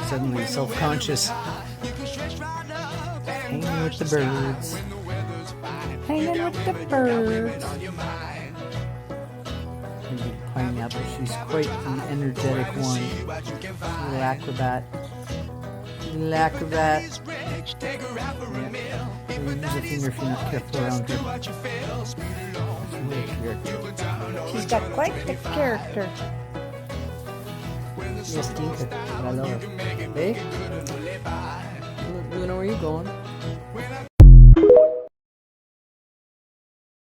Suddenly self-conscious. Hanging with the birds. Hanging with the birds. Maybe pineapple. She's quite the energetic one. Little acrobat. Little acrobat. Yeah. Use a finger if you're not careful around her. She's got quite the character. Yes, Tinker. I love her. Hey? Luna, where are you going?